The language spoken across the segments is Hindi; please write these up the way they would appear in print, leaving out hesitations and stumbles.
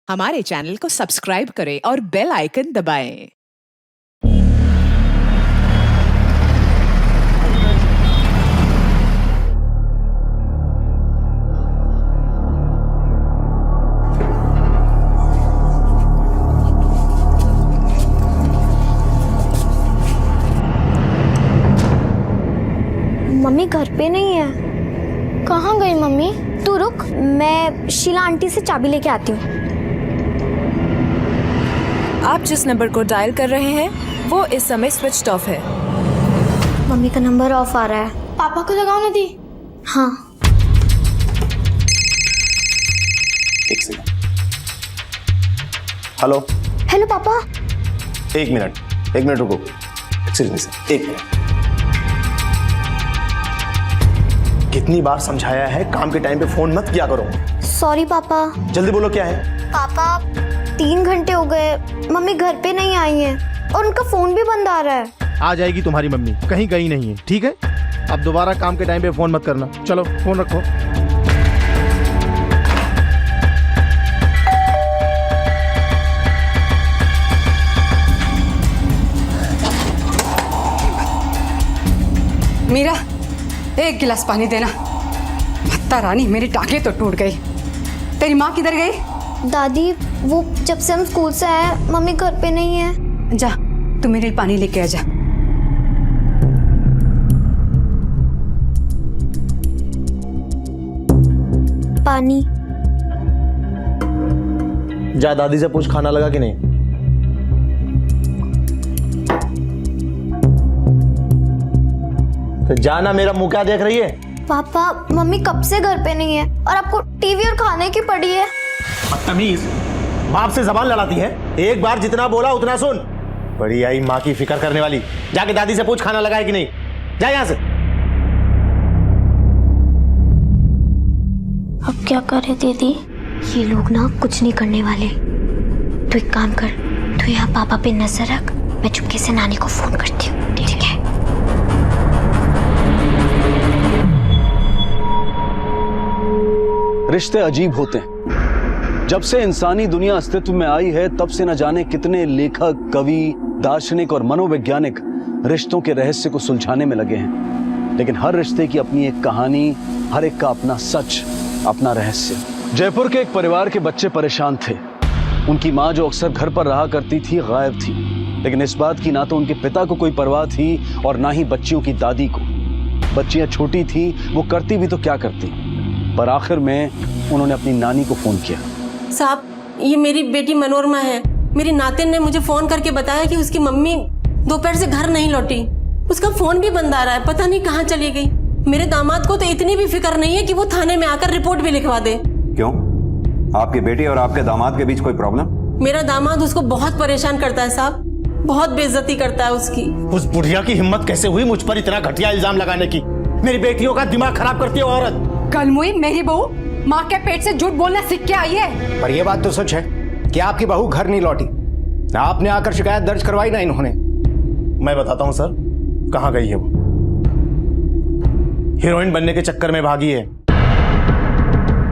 हमारे चैनल को सब्सक्राइब करें और बेल आइकन दबाएं। मम्मी घर पे नहीं है। कहाँ गई मम्मी? तू रुक, मैं शीला आंटी से चाबी लेके आती हूँ। आप जिस नंबर को डायल कर रहे हैं वो इस समय स्विच ऑफ है। मम्मी का नंबर ऑफ आ रहा है। पापा को लगाओ ना दी। हाँ। एक सेकंड। हेलो हेलो पापा। एक मिनट रुको। एक्सक्यूज मी सर, एक मिनट। कितनी बार समझाया है काम के टाइम पे फोन मत किया करो। सॉरी पापा। जल्दी बोलो क्या है। पापा 3 घंटे हो गए, मम्मी घर पे नहीं आई है और उनका फोन भी बंद आ रहा है। आ जाएगी तुम्हारी मम्मी, कहीं गई नहीं है, ठीक है? अब दोबारा काम के टाइम पे फोन मत करना। चलो फोन रखो। मीरा, एक गिलास पानी देना। भत्ता रानी, मेरी टांगें तो टूट गई। तेरी माँ किधर गई? दादी, वो जब से हम स्कूल से आए मम्मी घर पे नहीं है। जा, तू मेरे लिए पानी लेके आ जा। पानी। जा दादी से पूछ खाना लगा कि नहीं। तो जाना, मेरा मुंह क्या देख रही है? पापा मम्मी कब से घर पे नहीं है और आपको टीवी और खाने की पड़ी है। बदतमीज, बाप से जबान लड़ाती है। एक बार जितना बोला उतना सुन। बड़ी आई माँ की फिक्र करने वाली। जाके दादी से पूछ खाना लगा है कि नहीं। जा यहाँ से। अब क्या करे दीदी, ये लोग ना कुछ नहीं करने वाले। तू एक काम कर, तू यहाँ पापा पे नजर रख, मैं चुपके से नानी को फोन करती हूँ, ठीक है? रिश्ते अजीब होते हैं। जब से इंसानी दुनिया अस्तित्व में आई है तब से न जाने कितने लेखक, कवि, दार्शनिक और मनोवैज्ञानिक रिश्तों के रहस्य को सुलझाने में लगे हैं। लेकिन हर रिश्ते की अपनी एक कहानी, हर एक का अपना सच, अपना रहस्य। जयपुर के एक परिवार के बच्चे परेशान थे। उनकी माँ जो अक्सर घर पर रहा करती थी गायब थी, लेकिन इस बात की ना तो उनके पिता को कोई परवाह थी और ना ही बच्चियों की दादी को। बच्चियां छोटी थी, वो करती भी तो क्या करती, पर आखिर में उन्होंने अपनी नानी को फोन किया। साहब, ये मेरी बेटी मनोरमा है। मेरी नातिन ने मुझे फोन करके बताया कि उसकी मम्मी दोपहर से घर नहीं लौटी। उसका फोन भी बंद आ रहा है, पता नहीं कहाँ चली गई। मेरे दामाद को तो इतनी भी फिक्र नहीं है कि वो थाने में आकर रिपोर्ट भी लिखवा दे। क्यों? आपकी बेटी और आपके दामाद के बीच कोई प्रॉब्लम? मेरा दामाद उसको बहुत परेशान करता है साहब, बहुत बेइज्जती करता है उसकी। उस बुढ़िया की हिम्मत कैसे हुई मुझ पर इतना घटिया इल्जाम लगाने की? मेरी बेटियों का दिमाग खराब करती है औरत। कलमुई, मेरी बहू माँ के पेट से झूठ बोलना सीख के आई है। पर यह बात तो सच है कि आपकी बहू घर नहीं लौटी। आपने आकर शिकायत दर्ज करवाई ना इन्होंने। मैं बताता हूँ सर, कहाँ गई है वो। हीरोइन बनने के चक्कर में भागी है।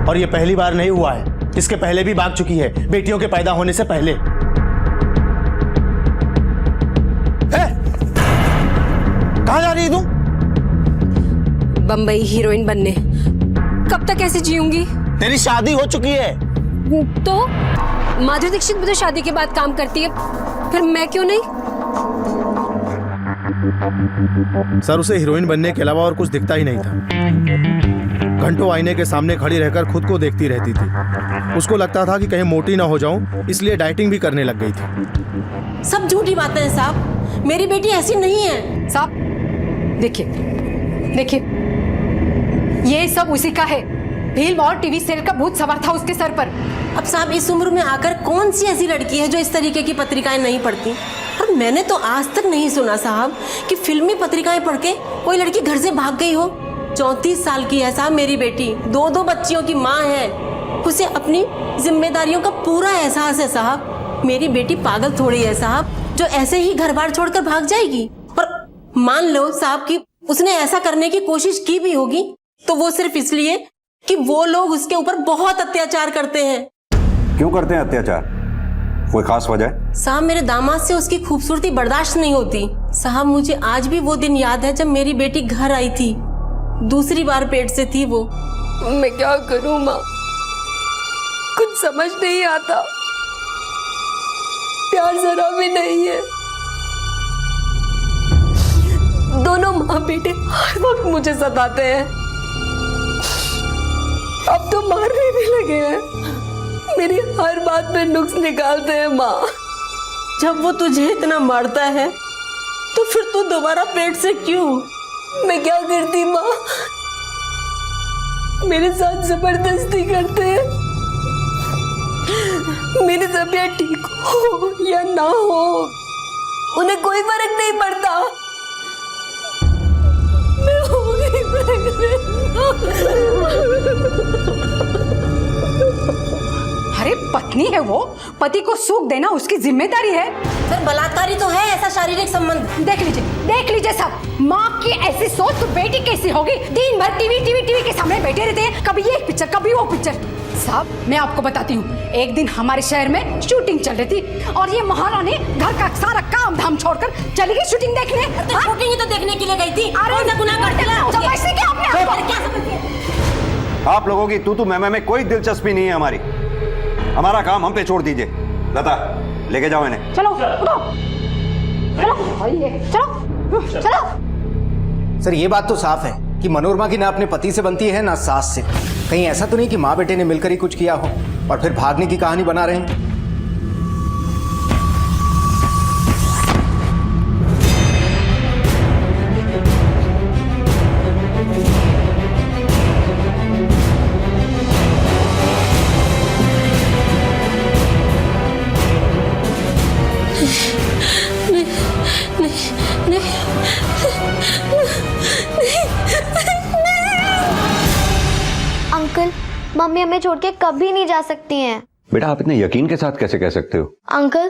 और ये पहली बार नहीं हुआ है, इसके पहले भी भाग चुकी है, बेटियों के पैदा होने से पहले। कहाँ जा रही है तू? बम्बई हीरोइन बनने। कब तक ऐसे जीऊंगी? तेरी शादी हो चुकी है। तो माधुरी दीक्षित भी तो शादी के बाद काम करती है, फिर मैं क्यों नहीं? सर, उसे हीरोइन बनने के अलावा और कुछ दिखता ही नहीं था। घंटों आईने के सामने खड़ी रहकर खुद को देखती रहती थी। उसको लगता था कि कहीं मोटी ना हो जाऊं, इसलिए डाइटिंग भी करने लग गई थी। सब झूठी बातें हैं साहब, मेरी बेटी ऐसी नहीं है। साहब देखिए, ये सब उसी का है। फिल्म और टीवी सीरियल का भूत सवार था उसके सर पर। अब साहब, इस उम्र में आकर कौन सी ऐसी लड़की है जो इस तरीके की पत्रिकाएं नहीं पढ़ती? और मैंने तो आज तक नहीं सुना साहब कि फिल्मी पत्रिकाएं पढ़ के कोई लड़की घर से भाग गई हो। 34 साल की है साहब मेरी बेटी, 2 बच्चियों की माँ है। उसे अपनी जिम्मेदारियों का पूरा एहसास है साहब। मेरी बेटी पागल थोड़ी है साहब जो ऐसे ही घर बार छोड़कर भाग जाएगी। और मान लो साहब कि उसने ऐसा करने की कोशिश की भी होगी तो वो सिर्फ इसलिए कि वो लोग उसके ऊपर बहुत अत्याचार करते हैं। क्यों करते हैं अत्याचार? कोई खास वजह? साहब मेरे दामाद से उसकी खूबसूरती बर्दाश्त नहीं होती। साहब मुझे आज भी वो दिन याद है जब मेरी बेटी घर आई थी, दूसरी बार पेट से थी वो। मैं क्या करूं माँ, कुछ समझ नहीं आता, प्यार जरा भी नहीं है। दोनों माँ बेटे हर वक्त मुझे सताते हैं, अब तो मारने भी लगे हैं, मेरी हर बात पे नुक्स निकालते हैं माँ। जब वो तुझे इतना मारता है तो फिर तू दोबारा पेट से क्यों? मैं क्या करती माँ, मेरे साथ जबरदस्ती करते हैं। मेरी तबीयत ठीक हो या ना हो उन्हें कोई फर्क नहीं पड़ता। मैं हो गई अरे पत्नी है वो, पति को सुख देना उसकी जिम्मेदारी है। सर बलात्कारी तो है ऐसा शारीरिक संबंध। देख लीजिए सब, माँ की ऐसी सोच तो बेटी कैसी होगी? दिन भर टीवी के सामने बैठे रहते हैं, कभी ये पिक्चर कभी वो पिक्चर। साहब मैं आपको बताती हूँ, एक दिन हमारे शहर में शूटिंग चल रही थी और ये महारानी घर का सारा काम धाम छोड़कर चली गई शूटिंग देखने। तो शूटिंग ही तो देखने के लिए गई थी। अरे गुनाह करते आप लोगों की तू मैं में कोई दिलचस्पी नहीं है हमारी। हमारा काम हम पे छोड़ दीजिए। लता लेके जाओ इन्हें। चलो उठो, चलो। सर ये बात तो साफ है कि मनोरमा की ना अपने पति से बनती है ना सास से। कहीं ऐसा तो नहीं कि माँ बेटे ने मिलकर ही कुछ किया हो और फिर भागने की कहानी बना रहे हैं। अंकल मम्मी हमें छोड़ के कभी नहीं जा सकती हैं। बेटा आप इतने यकीन के साथ कैसे कह सकते हो? अंकल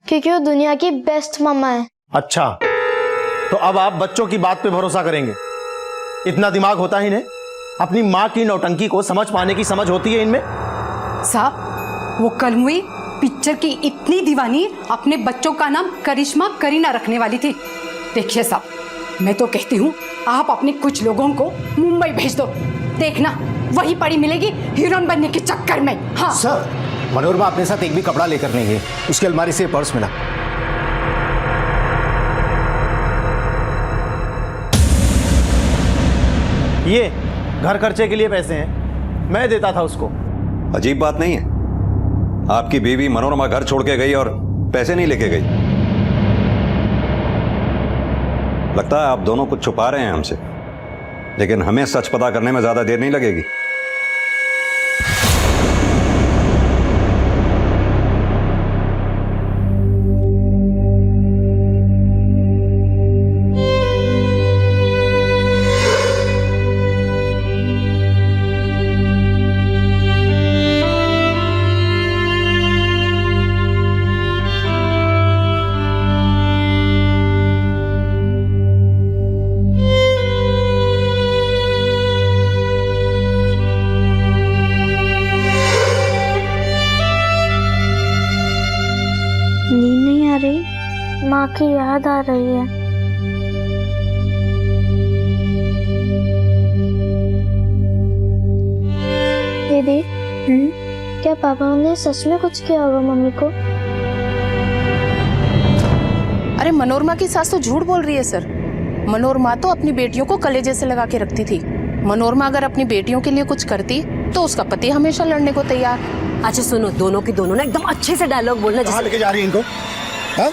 क्योंकि वो दुनिया की बेस्ट मम्मा है। अच्छा, तो अब आप बच्चों की बात पे भरोसा करेंगे? इतना दिमाग होता ही नहीं? अपनी माँ की नौटंकी को समझ पाने की समझ होती है इनमें? साहब वो कल हुई पिक्चर की इतनी दीवानी अपने बच्चों का नाम करिश्मा करीना रखने वाली थी। देखिए साहब, मैं तो कहती हूँ आप अपने कुछ लोगों को मुंबई भेज दो, देखना वही पड़ी मिलेगी हीरोइन बनने के चक्कर में। हाँ सर, मनोरमा अपने साथ एक भी कपड़ा लेकर नहीं है, उसकी अलमारी से पर्स मिला। ये घर खर्चे के लिए पैसे हैं, मैं देता था उसको। अजीब बात नहीं है, आपकी बीवी मनोरमा घर छोड़ के गई और पैसे नहीं लेके गई। लगता है आप दोनों कुछ छुपा रहे हैं हमसे, लेकिन हमें सच पता करने में ज्यादा देर नहीं लगेगी। नींद नहीं आ रही, माँ की याद आ रही है। दीदी क्या पापा ने सच में कुछ किया होगा मम्मी को? अरे मनोरमा की सास तो झूठ बोल रही है सर। मनोरमा तो अपनी बेटियों को कलेजे से लगा के रखती थी। मनोरमा अगर अपनी बेटियों के लिए कुछ करती तो उसका पति हमेशा लड़ने को तैयार। अच्छा सुनो, दोनों की दोनों ना एकदम अच्छे से डायलॉग बोलना। कहाँ लेके जा रही है इनको? हाँ?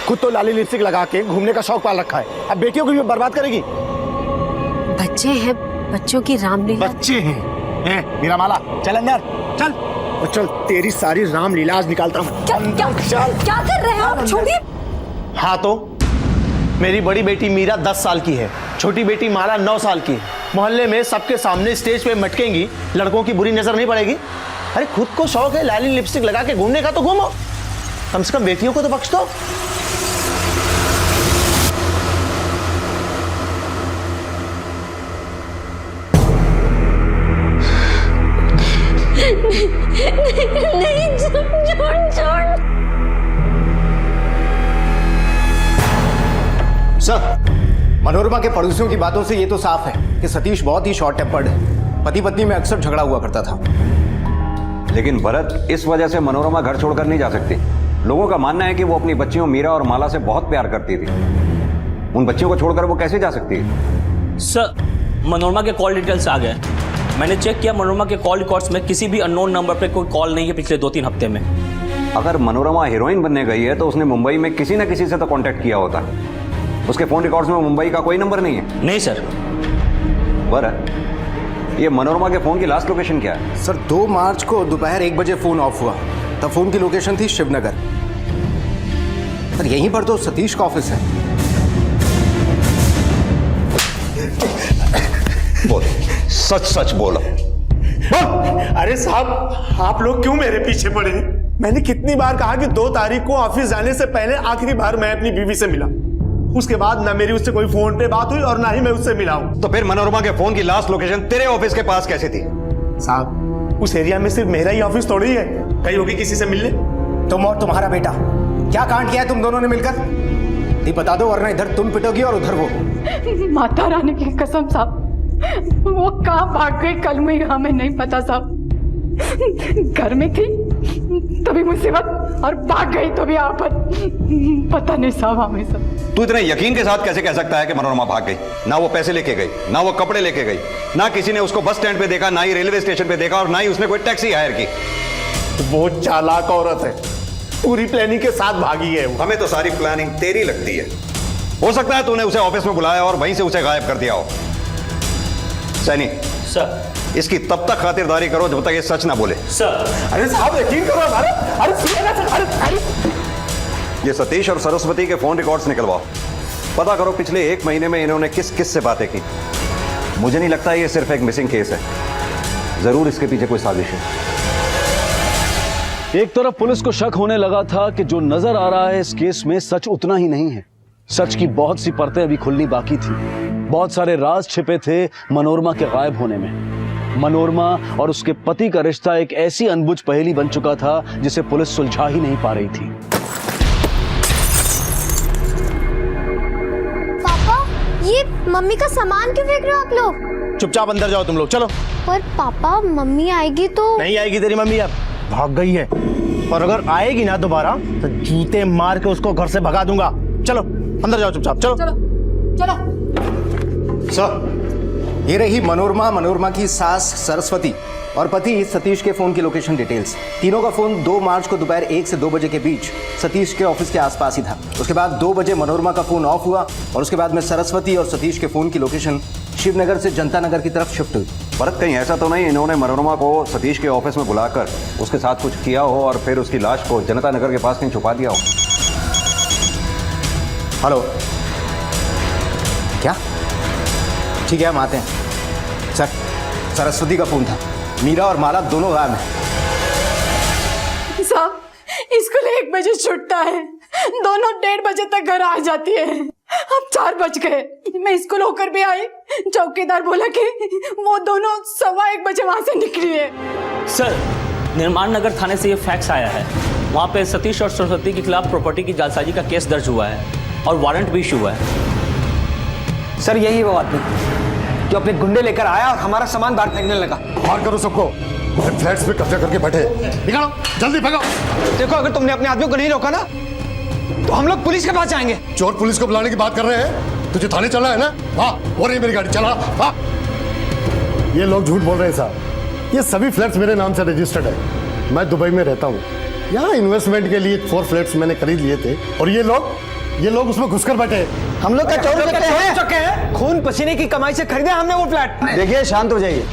खुद तो लाली लिपस्टिक लगा के घूमने का शौक पाल रखा है, अब बेटियों को भी बर्बाद करेगी। बच्चे हैं, बच्चों की रामलीला। बच्चे हैं मेरा माला, चल अंदर चल। और चल तेरी सारी रामलीला आज निकालता हूँ। क्या कर रहे हो आप? छोड़िए। हाँ तो मेरी बड़ी बेटी मीरा 10 साल की है, छोटी बेटी माला 9 साल की। मोहल्ले में सबके सामने स्टेज पे मटकेंगी, लड़कों की बुरी नजर नहीं पड़ेगी? अरे खुद को शौक है लाली लिपस्टिक लगा के घूमने का तो घूमो, कम से कम बेटियों को तो बख्श दो। नहीं सर, मनोरमा के पड़ोसियों की बातों से ये तो साफ है कि सतीश बहुत ही शॉर्ट टेम्पर्ड है। पति पत्नी में अक्सर झगड़ा हुआ करता था। लेकिन भरत, इस वजह से मनोरमा घर छोड़कर नहीं जा सकती। लोगों का मानना है कि वो अपनी बच्चियों मीरा और माला से बहुत प्यार करती थी। उन बच्चियों को छोड़कर वो कैसे जा सकती है? सर, मनोरमा के कॉल डिटेल्स आ गए। मैंने चेक किया, मनोरमा के कॉल रिकॉर्ड्स में किसी भी अननोन नंबर पे कोई कॉल नहीं है पिछले 2-3 हफ्ते में। अगर मनोरमा हीरोइन बनने गई है तो उसने मुंबई में किसी न किसी से तो कांटेक्ट किया होता। उसके फोन रिकॉर्ड्स में मुंबई का कोई नंबर नहीं है। नहीं सर। भरत, ये मनोरमा के फोन की लास्ट लोकेशन क्या है? सर, 2 मार्च को दोपहर 1 बजे फोन ऑफ हुआ। तब फोन की लोकेशन थी शिवनगर। सर, यहीं पर तो सतीश का ऑफिस है। बोल, सच सच बोलो। अरे साहब, आप लोग क्यों मेरे पीछे पड़े हैं? मैंने कितनी बार कहा कि 2 तारीख को ऑफिस जाने से पहले आखिरी बार मैं अपनी बीवी से मिला। उसके बाद ना मेरी उससे कोई फोन पे बात हुई और ना ही मैं उससे मिला हूं। तो फिर मनोरमा के फोन की लास्ट लोकेशन तेरे ऑफिस के पास कैसे थी? साहब, उस एरिया में सिर्फ मेरा ही ऑफिस थोड़ी है, कहीं होगी किसी से मिलने। तुम और तुम्हारा बेटा क्या कांड किया है तुम दोनों ने मिलकर? नहीं बता दो, वरना इधर तुम पिटोगी और उधर वो। माता रानी की कसम साहब, वो कहाँ भाग गई कल में हमें नहीं पता साहब। घर में थी तभी मुसीबत और भाग गई तो भी आफत। पता नहीं साहब हमें सब। तू इतने यकीन के साथ कैसे कह सकता है कि मनोरमा भाग गई? ना वो पैसे लेके गई, ना वो कपड़े लेके गई, ना किसी ने उसको बस स्टैंड पे देखा, ना ही रेलवे स्टेशन पे देखा, और ना ही उसने कोई टैक्सी हायर की। वो चालाक औरत है, पूरी प्लानिंग के साथ भागी है वो। हमें तो सारी प्लानिंग तेरी लगती है। हो सकता है तूने उसे ऑफिस में बुलाया और वहीं से उसे गायब कर दिया हो। सैनी सर, इसकी तब तक खातिरदारी करो जब तक ये सच ना बोले। सर। अरे साहब, यकीन करो हमारा। अरे सुनिए ना सर, ये सतीश और सरस्वती के फोन रिकॉर्ड्स निकलवाओ। पता करो पिछले 1 महीने में इन्होंने किस किस से बातें की। मुझे नहीं लगता ये सिर्फ एक मिसिंग केस है, जरूर इसके पीछे कोई साजिश है। एक तरफ पुलिस को शक होने लगा था कि जो नजर आ रहा है इस केस में सच उतना ही नहीं है। सच की बहुत सी परतें अभी खुलनी बाकी थी। बहुत सारे राज छिपे थे मनोरमा के गायब होने में। मनोरमा और उसके पति का रिश्ता एक ऐसी अनबुझ पहेली बन चुका था जिसे पुलिस सुलझा ही नहीं पा रही थी। पापा, ये मम्मी का सामान क्यों फेंक रहे हो आप लोग? चुपचाप अंदर जाओ तुम लोग, चलो। पर पापा, मम्मी आएगी तो? नहीं आएगी तेरी मम्मी, अब भाग गई है। और अगर आएगी ना दोबारा तो जूते मार के उसको घर से भगा दूंगा। चलो अंदर जाओ चुपचाप, चलो चलो चलो। सर, ये रही मनोरमा की सास सरस्वती और पति सतीश के फोन की लोकेशन डिटेल्स। तीनों का फोन 2 मार्च को दोपहर 1 से 2 बजे के बीच सतीश के ऑफिस के आसपास ही था। उसके बाद 2 बजे मनोरमा का फोन ऑफ हुआ और उसके बाद में सरस्वती और सतीश के फोन की लोकेशन शिवनगर से जनता नगर की तरफ शिफ्ट हुई। भरत, कहीं ऐसा तो नहीं इन्होंने मनोरमा को सतीश के ऑफिस में बुलाकर उसके साथ कुछ किया हो और फिर उसकी लाश को जनता नगर के पास कहीं छुपा दिया हो? हेलो, क्या? ठीक है, हम आते हैं। सर, सरस्वती का फोन था। मीरा और माला दोनों गायब हैं। साहब, स्कूल 1 बजे छूटता है, दोनों 1:30 बजे तक घर आ जाती है। अब 4 बज गए। मैं स्कूल होकर भी आई, चौकीदार बोला कि वो दोनों 1:15 बजे वहां से निकली है। सर, निर्माण नगर थाने से ये फैक्स आया है। वहाँ पे सतीश और सरस्वती के खिलाफ प्रॉपर्टी की जालसाजी का केस दर्ज हुआ है और वारंट भी इशू हुआ है। सर, यही वो आदमी जो अपने गुंडे लेकर आया और हमारा सामान बाहर फेंकने लगा। बाहर करो सबको, फ्लैट्स पे कब्जा करके बैठे। निकालो, जल्दी भगाओ। देखो, अगर तुमने अपने आदमी को नहीं रोका ना तो हम लोग पुलिस के पास जाएंगे। चोर पुलिस को बुलाने की बात कर रहे हैं? तुझे थाने चलना है ना? वाह, हो रही मेरी गाड़ी, चला। वाह, ये लोग झूठ बोल रहे हैं साहब। ये सभी फ्लैट्स मेरे नाम से रजिस्टर्ड है। मैं दुबई में रहता हूँ। यहाँ इन्वेस्टमेंट के लिए 4 फ्लैट्स मैंने खरीद लिए थे और ये लोग उसमें घुसकर बैठे। हम लोग क्या चोर हैं? खून पसीने की कमाई से खरीदे हमने वो फ्लैट। देखिए, शांत हो जाइए।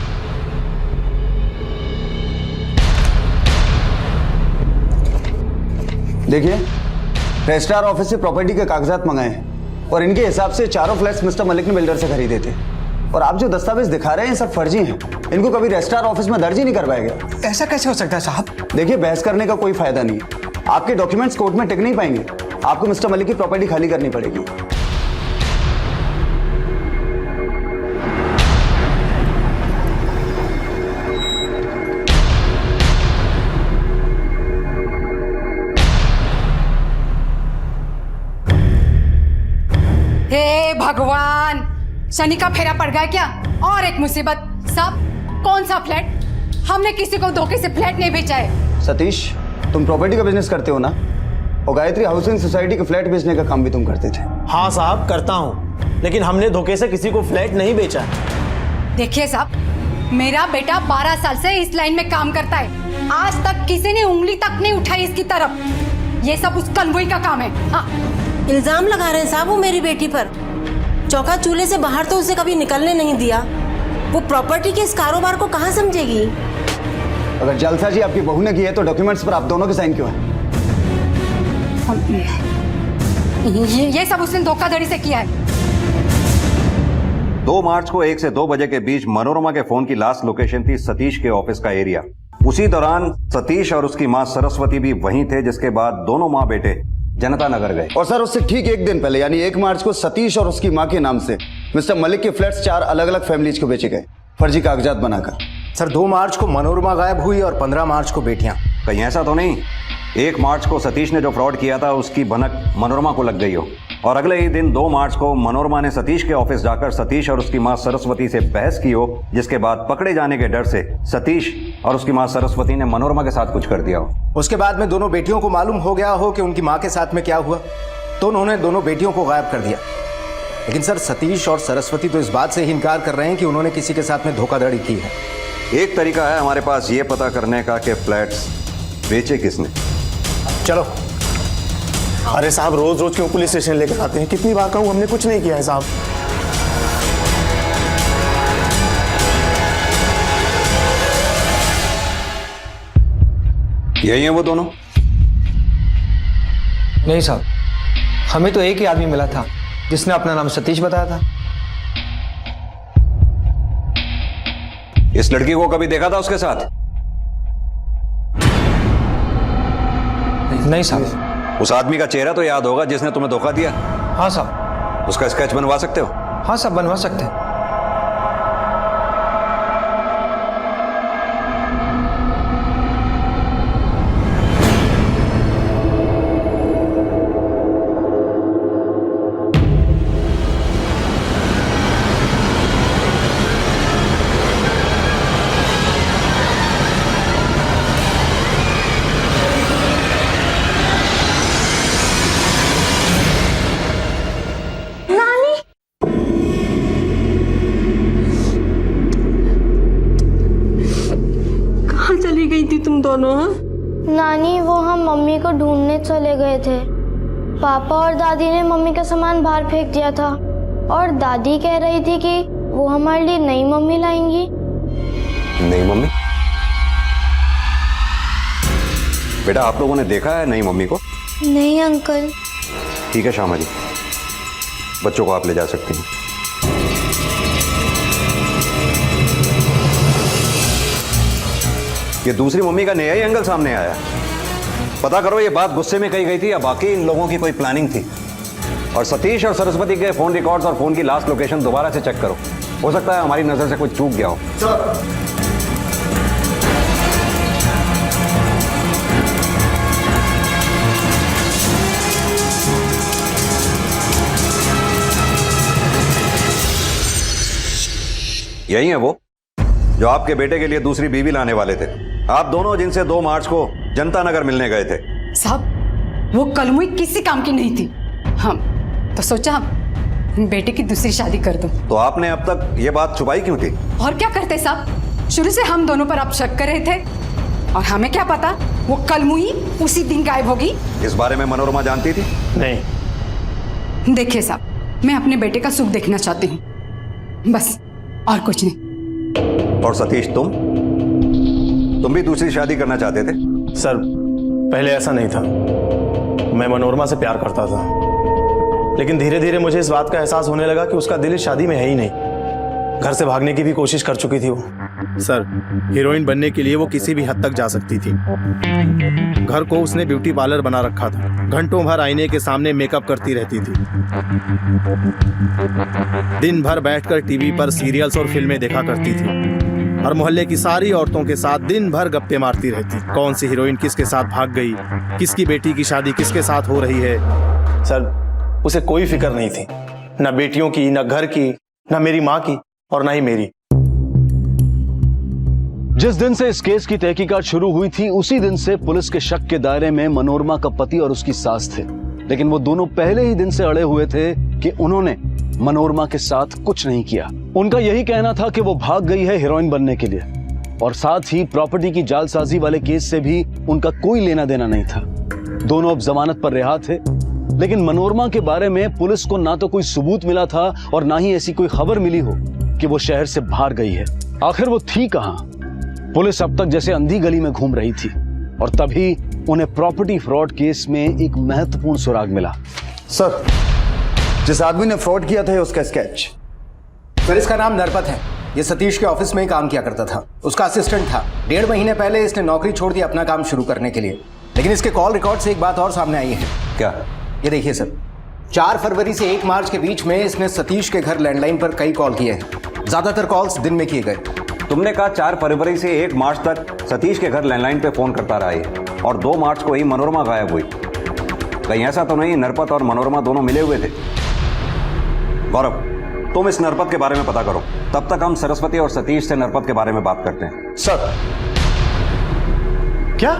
देखिए, रजिस्ट्रार ऑफिस से प्रॉपर्टी के कागजात मंगाए हैं और इनके हिसाब से 4 फ्लैट्स मिस्टर मलिक ने बिल्डर से खरीदे थे। और आप जो दस्तावेज दिखा रहे हैं सब फर्जी हैं। इनको कभी रजिस्ट्रार ऑफिस में दर्ज ही नहीं करवाया गया। ऐसा कैसे हो सकता है साहब? देखिए, बहस करने का कोई फायदा नहीं है। आपके डॉक्यूमेंट्स कोर्ट में टिक नहीं पाएंगे। आपको मिस्टर मलिक की प्रॉपर्टी खाली करनी पड़ेगी। हे भगवान, शनि का फेरा पड़ गया क्या? और एक मुसीबत। साहब, कौन सा फ्लैट? हमने किसी को धोखे से फ्लैट नहीं बेचा है। सतीश, तुम प्रॉपर्टी का बिजनेस करते हो ना, और गायत्री हाउसिंग सोसाइटी के फ्लैट बेचने का काम भी तुम करते थे। हाँ साहब, करता हूँ, लेकिन हमने धोखे से किसी को फ्लैट नहीं बेचा। देखिए साहब, मेरा बेटा 12 साल से इस लाइन में काम करता है, आज तक किसी ने उंगली तक नहीं उठाई इसकी तरफ। ये सब उस कलवई का काम है। हाँ। इल्जाम लगा रहे हैं साहब वो मेरी बेटी पर। चौका चूल्हे से बाहर तो उसे कभी निकलने नहीं दिया। वो प्रॉपर्टी के इस कारोबार को कहाँ समझेगी? अगर जलसा जी आपकी बहू ने की है तो डॉक्यूमेंट्स पर आप दोनों के साइन क्यों है? ये सब उसने धोखाधड़ी से किया है। 2 मार्च को 1 से 2 बजे के बीच मनोरमा के फोन की लास्ट लोकेशन थी सतीश के ऑफिस का एरिया। उसी दौरान सतीश और उसकी मां सरस्वती भी वहीं थे, जिसके बाद दोनों मां बेटे जनता नगर गए। और सर, उससे ठीक एक दिन पहले यानी 1 मार्च को सतीश और उसकी मां के नाम से मिस्टर मलिक के फ्लैट्स 4 अलग अलग फैमिलीज को बेचे गए, फर्जी कागजात बनाकर। सर, 2 मार्च को मनोरमा गायब हुई और 15 मार्च को बेटियां। कहीं ऐसा तो नहीं 1 मार्च को सतीश ने जो फ्रॉड किया था उसकी भनक मनोरमा को लग गई हो, और अगले ही दिन 2 मार्च को मनोरमा ने सतीश के ऑफिस जाकर सतीश और उसकी मां सरस्वती से बहस की हो, जिसके बाद पकड़े जाने के डर से सतीश और उसकी मां सरस्वती ने मनोरमा के साथ कुछ कर दिया हो। उसके बाद में दोनों बेटियों को मालूम हो गया हो कि उनकी मां के साथ में क्या हुआ, तो उन्होंने दोनों बेटियों को गायब कर दिया। लेकिन सर, सतीश और सरस्वती तो इस बात से ही इनकार कर रहे हैं कि उन्होंने किसी के साथ में धोखाधड़ी की है। एक तरीका है हमारे पास ये पता करने का कि फ्लैट्स बेचे किसने। चलो। अरे साहब, रोज रोज क्यों पुलिस स्टेशन लेकर आते हैं? कितनी बार कहूँ, हमने कुछ नहीं किया है साहब। यही है वो दोनों? नहीं साहब, हमें तो एक ही आदमी मिला था जिसने अपना नाम सतीश बताया था। इस लड़की को कभी देखा था उसके साथ? नहीं साहब। उस आदमी का चेहरा तो याद होगा जिसने तुम्हें धोखा दिया? हाँ साहब। उसका स्केच बनवा सकते हो? हाँ साहब, बनवा सकते हैं। तुम दोनों? नानी, वो हम मम्मी को ढूंढने चले गए थे। पापा और दादी ने मम्मी का सामान बाहर फेंक दिया था, और दादी कह रही थी कि वो हमारे लिए नई मम्मी लाएंगी। नई मम्मी? बेटा, आप लोगों ने देखा है नई मम्मी को? नहीं अंकल। ठीक है श्यामा जी, बच्चों को आप ले जा सकती हैं। ये दूसरी मम्मी का नया ही एंगल सामने आया। पता करो ये बात गुस्से में कही गई थी या बाकी इन लोगों की कोई प्लानिंग थी। और सतीश और सरस्वती के फोन रिकॉर्ड्स और फोन की लास्ट लोकेशन दोबारा से चेक करो, हो सकता है हमारी नजर से कुछ चूक गया हो। यही है वो जो आपके बेटे के लिए दूसरी बीवी लाने वाले थे, आप दोनों जिनसे 2 मार्च को जनता नगर मिलने गए थे। साहब, वो कलमुई किसी काम की नहीं थी। हम तो सोचा बेटे की दूसरी शादी कर दो। तो आपने अब तक ये बात छुपाई क्यों थी? और क्या करते साहब, शुरू से हम दोनों पर आप शक कर रहे थे, और हमें क्या पता वो कलमुई उसी दिन गायब होगी। इस बारे में मनोरमा जानती थी? नहीं। देखिए साहब, मैं अपने बेटे का सुख देखना चाहती हूँ, बस, और कुछ नहीं। और सतीश, तुम भी दूसरी शादी करना चाहते थे? सर, पहले ऐसा नहीं था। मैं मनोरमा से प्यार करता था, लेकिन धीरे धीरे मुझे इस बात का एहसास होने लगा कि उसका दिल इस शादी में है ही नहीं। घर से भागने की भी कोशिश कर चुकी थी वो। सर, हीरोइन बनने के लिए वो किसी भी हद तक जा सकती थी। घर को उसने ब्यूटी पार्लर बना रखा था, घंटों भर आईने के सामने मेकअप करती रहती थी, दिन भर बैठकर टीवी पर सीरियल्स और फिल्में देखा करती थी, और मोहल्ले की सारी औरतों के साथ दिन भर गप्पे मारती रहती। कौन सी हीरोइन किसके साथ भाग गई, किसकी बेटी की शादी किसके साथ हो रही है। सर, उसे कोई फिक्र नहीं थी, ना बेटियों की, ना घर की, ना मेरी माँ की और ना ही मेरी। जिस दिन से इस केस की तहकीकात शुरू हुई थी उसी दिन से पुलिस के शक के दायरे में मनोरमा का पति और उसकी सास थे, लेकिन वो दोनों पहले ही दिन से अड़े हुए थे कि उन्होंने मनोरमा के साथ कुछ नहीं किया। उनका यही कहना था कि वो भाग गई है हीरोइन बनने के लिए, और साथ ही प्रॉपर्टी की जालसाजी वाले केस से भी उनका कोई लेना देना नहीं था। दोनों अब जमानत पर रिहा थे, लेकिन मनोरमा के बारे में पुलिस को ना तो कोई सबूत मिला था और ना ही ऐसी कोई खबर मिली हो कि वो शहर से बाहर गई है। आखिर वो थी कहां? पुलिस अब तक जैसे अंधी गली में घूम रही थी, और तभी उन्हें प्रॉपर्टी फ्रॉड केस में एक महत्वपूर्ण सुराग मिला। सर, जिस आदमी ने फ्रॉड किया था उसका स्केच। सर, इसका नाम नरपत है। ये सतीश के ऑफिस में ही काम किया करता था, उसका असिस्टेंट था। 1.5 महीने पहले इसने नौकरी छोड़ दी अपना काम शुरू करने के लिए, लेकिन इसके कॉल रिकॉर्ड से एक बात और सामने आई है। क्या? ये देखिए सर, 4 फरवरी से 1 मार्च के बीच में इसने सतीश के घर लैंडलाइन पर कई कॉल किए हैं। ज्यादातर कॉल्स दिन में किए गए। तुमने कहा 4 फरवरी से 1 मार्च तक सतीश के घर लैंडलाइन पे फोन करता रहा है, और 2 मार्च को ही मनोरमा गायब हुई। कहीं ऐसा तो नहीं नरपत और मनोरमा दोनों मिले हुए थे? गौरव, तुम इस नरपत के बारे में पता करो, तब तक हम सरस्वती और सतीश से नरपत के बारे में बात करते हैं। सर, क्या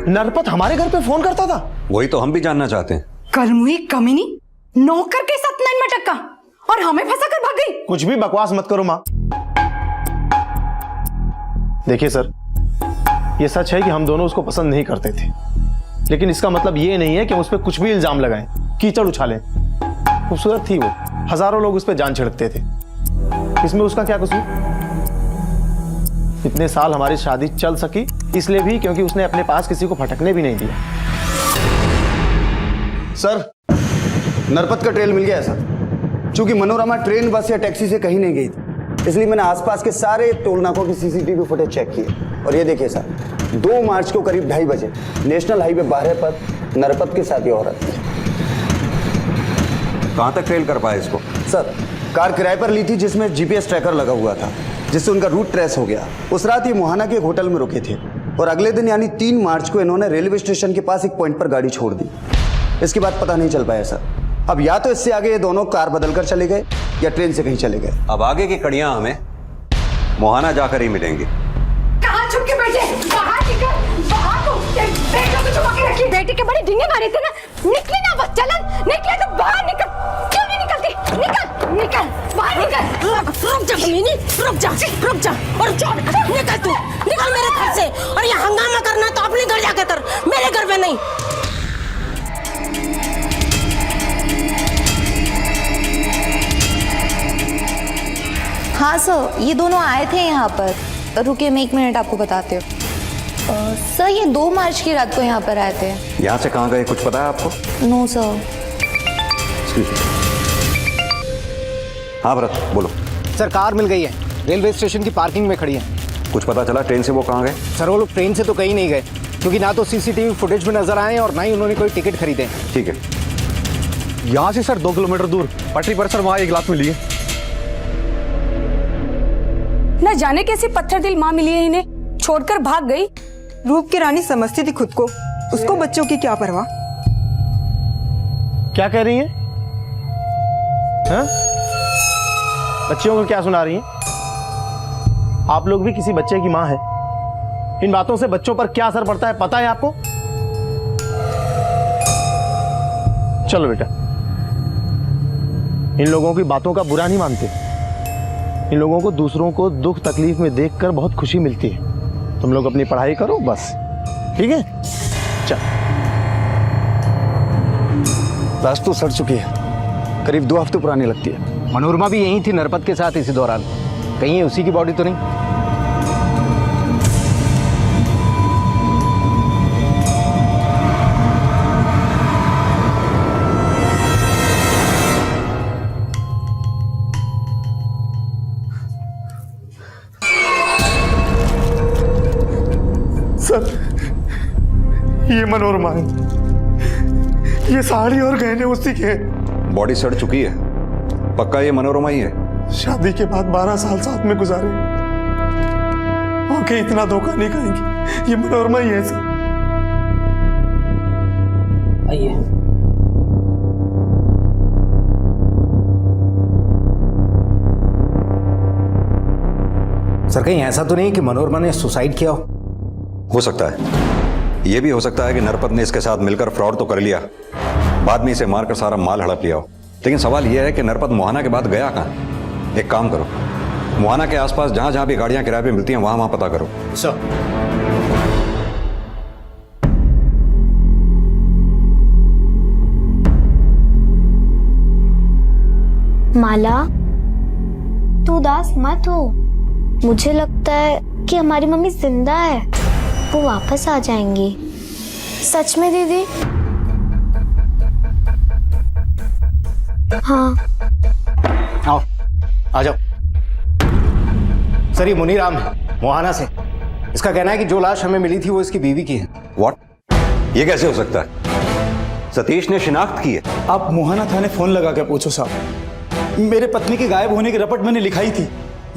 नरपत हमारे घर पे फोन करता था? वही तो हम भी जानना चाहते हैं। कलमुई कमीनी नौकर के साथ लाइन में टक्का और हमें फंसा कर भाग गई। कुछ भी बकवास मत करो माँ। देखिए सर, ये सच है कि हम दोनों उसको पसंद नहीं करते थे, लेकिन इसका मतलब ये नहीं है कि हम उस पर कुछ भी इल्जाम लगाएं, कीचड़ उछालें। खूबसूरत थी वो, हजारों लोग उस पर जान छिड़कते थे, इसमें उसका क्या कसूर? इतने साल हमारी शादी चल सकी इसलिए भी क्योंकि उसने अपने पास किसी को फटकने भी नहीं दिया। सर, नरपत का ट्रेल मिल गया है सर। चूंकि मनोरमा ट्रेन, बस या टैक्सी से कहीं नहीं गई थी, इसलिए मैंने आसपास के सारे टोल नाकों की सीसीटीवी फुटेज चेक किए, और ये देखिए सर, 2 मार्च को करीब 2:30 बजे नेशनल हाईवे 12 पर नरपत के साथ ये औरत थी। कहां तक ट्रेल कर पाए इसको? सर, कार किराए पर ली थी जिसमें जीपीएस ट्रैकर लगा हुआ था, जिससे उनका रूट ट्रेस हो गया। उस रात ये मोहाना के एक होटल में रुके थे, और अगले दिन यानी 3 मार्च को इन्होंने रेलवे स्टेशन के पास एक पॉइंट पर गाड़ी छोड़ दी। इसके बाद पता नहीं चल पाया सर। अब या तो इससे आगे ये दोनों कार बदल कर चले गए या ट्रेन से कहीं चले गए। अब आगे की कड़ियां हमें मोहाना जाकर ही मिलेंगी। कहाँ छुप के बैठे? बाहर निकल, बाहर को बेटों को छुपा के रखी। बेटी के बड़े ढींगे मारे थे ना, निकली ना बस, चलन निकले तो बाहर निकल। क्यों नहीं निकलती? निकल, निकल, बाहर निकल। रुक जा कमीनी, रुक जा और छोड़, निकल तू, निकल मेरे घर से। और ये हंगामा करना तो अपने घर जाके कर, मेरे घर पे नहीं। हाँ सर, ये दोनों आए थे यहाँ पर। रुकिए, मैं 1 मिनट आपको बताती हूँ। सर, ये 2 मार्च की रात को यहाँ पर आए थे। यहाँ से कहाँ गए, कुछ पता है आपको? No sir. हाँ भरत, बोलो। सर, कार मिल गई है, रेलवे स्टेशन की पार्किंग में खड़ी है। कुछ पता चला ट्रेन से वो कहाँ गए? सर, वो लोग ट्रेन से तो कहीं नहीं गए, क्योंकि ना तो सीसीटीवी फुटेज में नजर आए और ना ही उन्होंने कोई टिकट खरीदे। ठीक है। यहाँ से सर 2 किलोमीटर दूर पटरी पर सर वहाँ एक लाश मिली है। न जाने कैसी पत्थर दिल माँ मिली है इन्हें, छोड़कर भाग गई। रूप की रानी समझती थी खुद को, उसको बच्चों की क्या परवाह। क्या कह रही हैं? हाँ? बच्चियों को क्या सुना रही हैं? आप लोग भी किसी बच्चे की माँ है। इन बातों से बच्चों पर क्या असर पड़ता है पता है आपको? चलो बेटा, इन लोगों की बातों का बुरा नहीं मानते। इन लोगों को दूसरों को दुख तकलीफ में देखकर बहुत खुशी मिलती है। तुम लोग अपनी पढ़ाई करो बस, ठीक है? चल। लाश तो सड़ चुकी है, करीब 2 हफ्ते पुरानी लगती है। मनोरमा भी यहीं थी नरपत के साथ इसी दौरान, कहीं उसी की बॉडी तो नहीं? सर, ये मनोरमा है, ये साड़ी और गहने उसी के हैं। बॉडी सड़ चुकी है, पक्का ये मनोरमा ही है? शादी के बाद 12 साल साथ में गुजारे, आंखें इतना धोखा नहीं खाएंगी। ये मनोरमा ही है सर। आइए। सर कहीं ऐसा तो नहीं कि मनोरमा ने सुसाइड किया हो सकता है। यह भी हो सकता है कि नरपत ने इसके साथ मिलकर फ्रॉड तो कर लिया, बाद में इसे मारकर सारा माल हड़प लिया हो। लेकिन सवाल यह है कि नरपत मोहाना के बाद गया कहाँ? एक काम करो, मोहाना के आसपास जहां जहां भी गाड़ियां किराए पे मिलती हैं वहां वहां पता करो। सर माला, तू उदास मत हो। मुझे लगता है कि हमारी मम्मी जिंदा है, वो वापस आ जाएंगी। सच में दीदी? हाँ। आओ, आ जाओ। सर ये मुनीराम है, मोहाना से। इसका कहना है कि जो लाश हमें मिली थी वो इसकी बीवी की है। व्हाट? ये कैसे हो सकता है? सतीश ने शिनाख्त की है? आप मोहाना थाने फोन लगा के पूछो साहब। मेरे पत्नी के गायब होने की रपट मैंने लिखाई थी।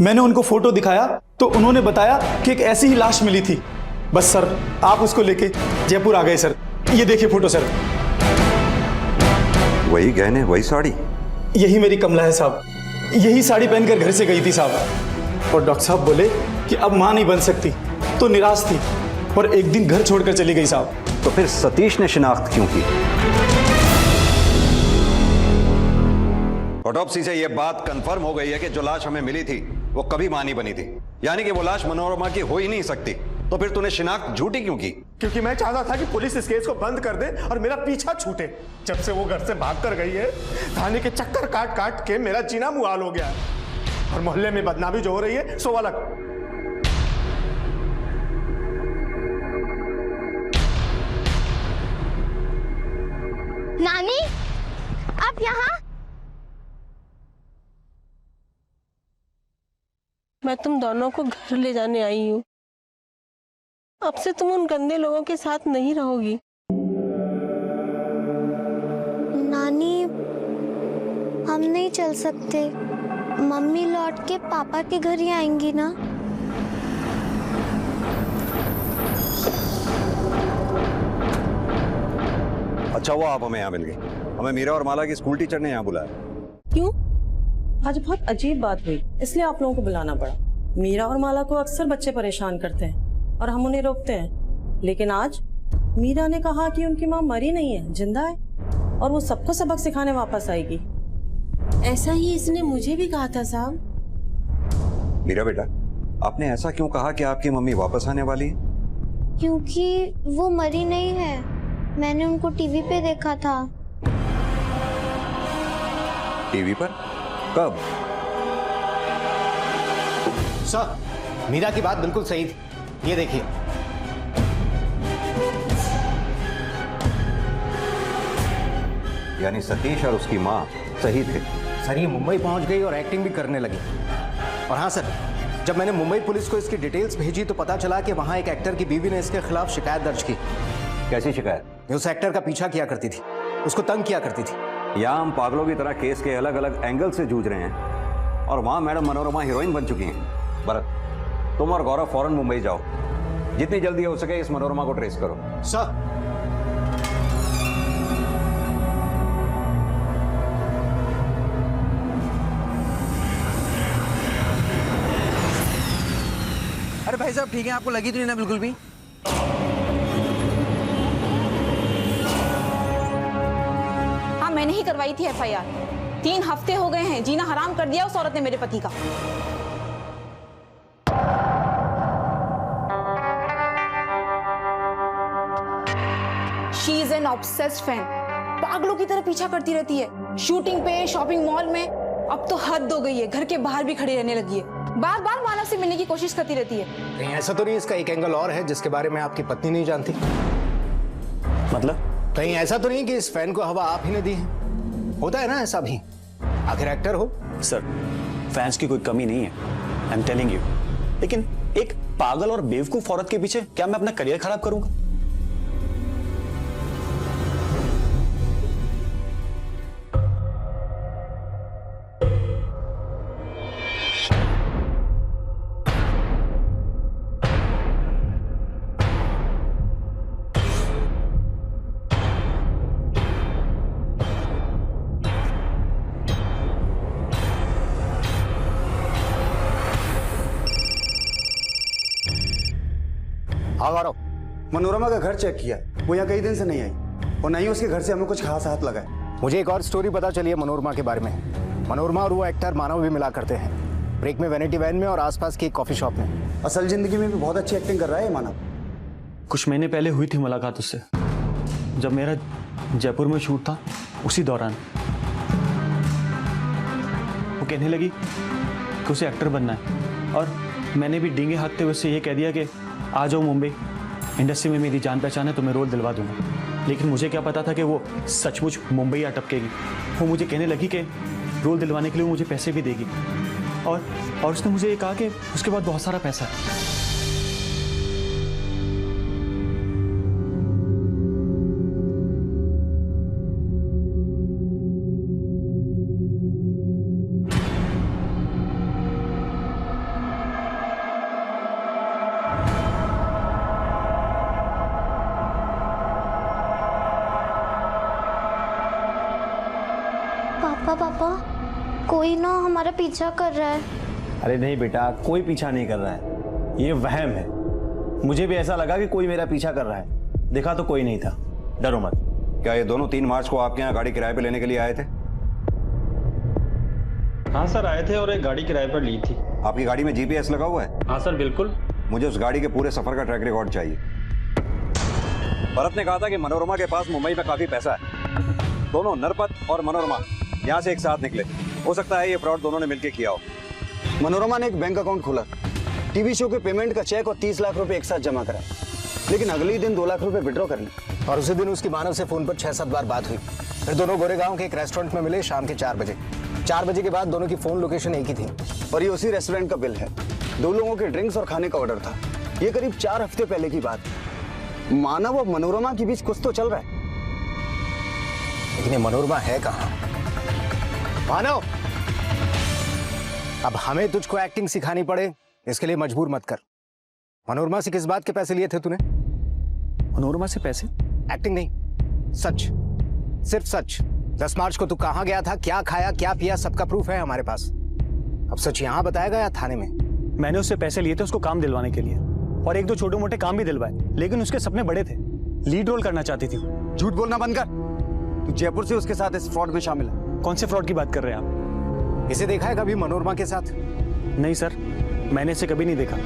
मैंने उनको फोटो दिखाया तो उन्होंने बताया कि एक ऐसी ही लाश मिली थी। बस सर आप उसको लेके जयपुर आ गए सर। ये देखिए फोटो सर। वही गहने, वही साड़ी? यही मेरी कमला है साहब। यही साड़ी पहनकर घर से गई थी साहब। और डॉक्टर साहब बोले कि अब मां नहीं बन सकती, तो निराश थी और एक दिन घर छोड़कर चली गई साहब। तो फिर सतीश ने शिनाख्त क्यों की? ऑटोप्सी से यह बात कंफर्म हो गई है कि जो लाश हमें मिली थी वो कभी मां नहीं बनी थी, यानी कि वो लाश मनोरमा की हो ही नहीं सकती। तो फिर तूने शिनाख्त झूठी क्यों की? क्योंकि मैं चाहता था कि पुलिस इस केस को बंद कर दे और मेरा पीछा छूटे। जब से वो घर से भाग कर गई है, थाने के चक्कर काट काट के मेरा जीना मुहाल हो गया है। और मोहल्ले में बदनामी जो हो रही है सो अलग। नानी, आप यहाँ? मैं तुम दोनों को घर ले जाने आई हूँ। अब से तुम उन गंदे लोगों के साथ नहीं रहोगी। नानी, हम नहीं चल सकते। मम्मी लौट के पापा के घर ही आएंगी ना? अच्छा हुआ आप हमें यहाँ मिल गई। हमें मीरा और माला की स्कूल टीचर ने यहाँ बुलाया। क्यों? आज बहुत अजीब बात हुई, इसलिए आप लोगों को बुलाना पड़ा। मीरा और माला को अक्सर बच्चे परेशान करते हैं और हम उन्हें रोकते हैं, लेकिन आज मीरा ने कहा कि उनकी माँ मरी नहीं है, जिंदा है, और वो सबको सबक सिखाने वापस आएगी। ऐसा ही इसने मुझे भी कहा था साहब। मीरा बेटा, आपने ऐसा क्यों कहा कि आपकी मम्मी वापस आने वाली है? क्योंकि वो मरी नहीं है, मैंने उनको टीवी पे देखा था। टीवी पर? कब? सर मीरा की बात बिल्कुल सही थी। ये देखिए। यानी सतीश और उसकी माँ सही थे। सर ये मुंबई पहुंच गई और एक्टिंग भी करने लगी। और हाँ सर, जब मैंने मुंबई पुलिस को इसकी डिटेल्स भेजी तो पता चला कि वहां एक एक्टर की बीवी ने इसके खिलाफ शिकायत दर्ज की। कैसी शिकायत? ये उस एक्टर का पीछा किया करती थी, उसको तंग किया करती थी। यहाँ हम पागलों की तरह केस के अलग अलग एंगल से जूझ रहे हैं और वहाँ मैडम मनोरमा हीरोइन बन चुकी हैं। भरत, तुम और गौरव फौरन मुंबई जाओ। जितनी जल्दी हो सके इस मनोरमा को ट्रेस करो। सर अरे भाई साहब ठीक है, आपको लगी तो नहीं ना बिल्कुल भी? हाँ मैंने ही करवाई थी एफआईआर। 3 हफ्ते हो गए हैं, जीना हराम कर दिया उस औरत ने मेरे पति का। She is an obsessed fan. पागलों की तरह पीछा करती रहती है, शूटिंग पे, शॉपिंग मॉल में। अब तो हद हो गई है, घर के बाहर भी खड़ी रहने लगी है। बार बार मानव से मिलने की कोशिश करती रहती है। कहीं ऐसा तो नहीं इसका एक एंगल और है जिसके बारे में आपकी पत्नी नहीं जानती? मतलब? कहीं ऐसा तो नहीं कि इस फैन को हवा आप ही ने दी है? होता है ना ऐसा भी, आखिर एक्टर हो। सर फैंस की कोई कमी नहीं है, आई एम टेलिंग यू। लेकिन एक पागल और बेवकूफ औरत के पीछे क्या मैं अपना करियर खराब करूंगा? हाँ गौरव, मनोरमा का घर चेक किया, वो यहाँ कई दिन से नहीं आई और नहीं उसके घर से हमें कुछ खास हाथ लगा है। मुझे एक और स्टोरी पता चली है मनोरमा के बारे में। मनोरमा और वो एक्टर मानव भी मिला करते हैं, ब्रेक में वैनिटी वैन में और आसपास की एक कॉफी शॉप में। असल जिंदगी में भी बहुत अच्छी एक्टिंग कर रहा है मानव। कुछ महीने पहले हुई थी मुलाकात उससे, जब मेरा जयपुर में शूट था उसी दौरान। वो कहने लगी कि उसे एक्टर बनना है और मैंने भी डींगे हाँकते हुए उससे ये कह दिया कि आ जाओ मुंबई, इंडस्ट्री में मेरी जान पहचान है तो मैं रोल दिलवा दूंगा। लेकिन मुझे क्या पता था कि वो सचमुच मुंबई आ टपकेगी। वो मुझे कहने लगी कि रोल दिलवाने के लिए वो मुझे पैसे भी देगी और उसने मुझे ये कहा कि उसके बाद बहुत सारा पैसा है। पापा कोई ना हमारा पीछा कर रहा है। अरे नहीं बेटा, कोई पीछा नहीं कर रहा है, ये वहम है। मुझे भी ऐसा लगा कि कोई मेरा पीछा कर रहा है, देखा तो कोई नहीं था। डरो मत। क्या ये दोनों 3 मार्च को आपके यहाँ गाड़ी किराए पे लेने के लिए आए थे? हाँ सर, आए थे और एक गाड़ी किराए पर ली थी। आपकी गाड़ी में जीपीएस लगा हुआ है? हाँ सर, बिल्कुल। मुझे उस गाड़ी के पूरे सफर का ट्रैक रिकॉर्ड चाहिए। भरत ने कहा था कि मनोरमा के पास मुंबई में काफी पैसा है। दोनों नरपत और मनोरमा यहाँ से एक साथ निकले। हो सकता है ये फ्रॉड दोनों ने मिलकर किया हो। मनोरमा ने एक बैंक अकाउंट खोला, टीवी शो के पेमेंट का चेक और 30 लाख रुपए एक साथ जमा करा, लेकिन अगले ही दिन 2 लाख रुपए विड्रॉ कर ली। और उसी दिन उसकी मानव से फोन पर 6-7 बार बात हुई। फिर दोनों गोरेगांव के एक रेस्टोरेंट में मिले शाम के 4 बजे। 4 बजे के बाद दोनों की फोन लोकेशन एक ही थी और ये उसी रेस्टोरेंट का बिल है। 2 लोगों के ड्रिंक्स और खाने का ऑर्डर था। ये करीब 4 हफ्ते पहले की बात है। मानव और मनोरमा के बीच कुछ तो चल रहा है, लेकिन ये मनोरमा है कहाँ? मानव, अब हमें तुझको एक्टिंग सिखानी पड़े इसके लिए मजबूर मत कर। मनोरमा से किस बात के पैसे लिए थे तूने? मनोरमा से पैसे? एक्टिंग नहीं, सच, सिर्फ सच। 10 मार्च को तू कहाँ गया था, क्या खाया, क्या पिया, सबका प्रूफ है हमारे पास। अब सच यहाँ बताएगा या थाने में? मैंने उससे पैसे लिए थे उसको काम दिलवाने के लिए और 1-2 छोटे मोटे काम भी दिलवाए, लेकिन उसके सपने बड़े थे। लीड रोल करना चाहती थी। झूठ बोलना बंद कर। तू जयपुर से उसके साथ इस फ्रॉड में शामिल है। कौन से फ्रॉड की बात कर रहे हैं आप? इसे देखा है कभी मनोरमा के साथ? नहीं सर, मैंने इसे कभी नहीं देखा।